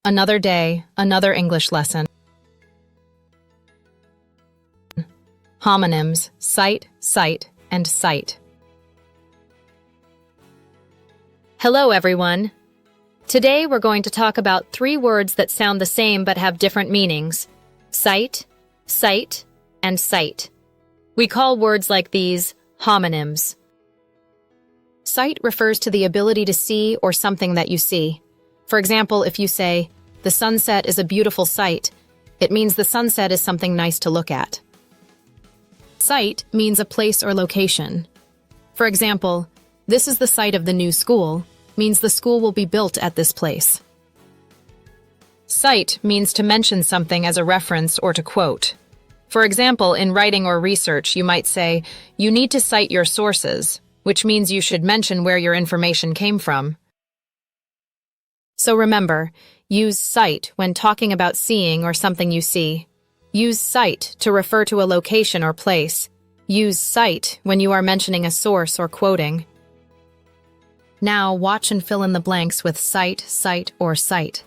Another day, another English lesson. Homonyms, cite, cite, and cite. Hello, everyone. Today we're going to talk about 3 words that sound the same but have different meanings. Cite, cite, and cite. We call words like these homonyms. Cite refers to the ability to see or something that you see. For example, if you say, "The sunset is a beautiful sight," it means the sunset is something nice to look at. Cite means a place or location. For example, "This is the site of the new school," means the school will be built at this place. Cite means to mention something as a reference or to quote. For example, in writing or research, you might say, "You need to cite your sources," which means you should mention where your information came from. So remember, use cite when talking about seeing or something you see. Use cite to refer to a location or place. Use cite when you are mentioning a source or quoting. Now watch and fill in the blanks with cite, cite, or cite.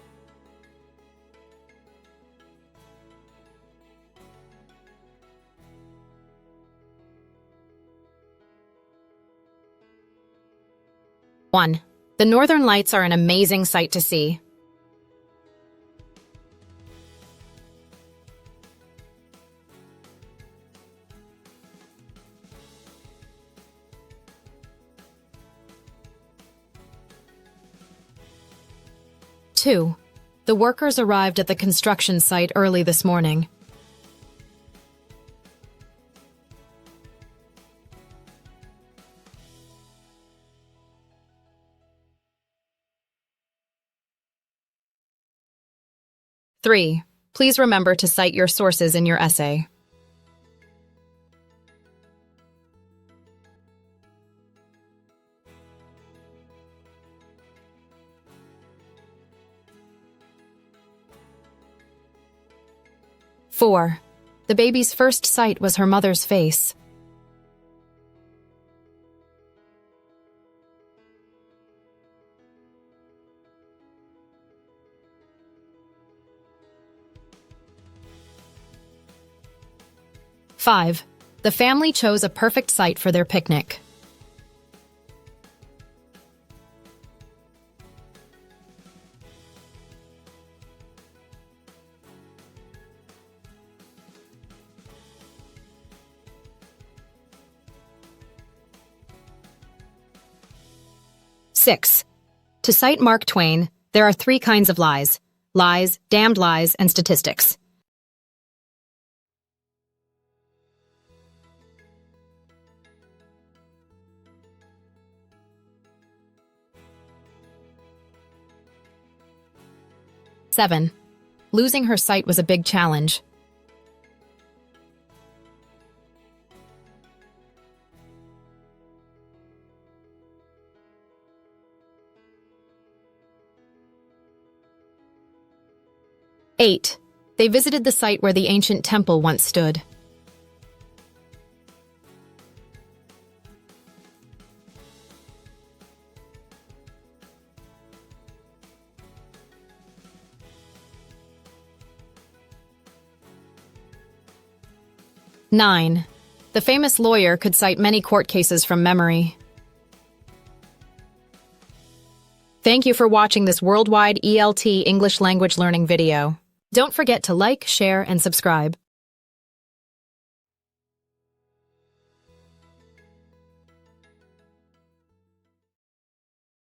One. The Northern Lights are an amazing sight to see. 2. The workers arrived at the construction site early this morning. 3. Please remember to cite your sources in your essay. Four. The baby's first sight was her mother's face. 5. The family chose a perfect site for their picnic. 6. To cite Mark Twain, there are 3 kinds of lies: lies, damned lies, and statistics. Seven. Losing her sight was a big challenge. 8. They visited the site where the ancient temple once stood. 9. The famous lawyer could cite many court cases from memory. Thank you for watching this worldwide ELT English language learning video. Don't forget to like, share, and subscribe.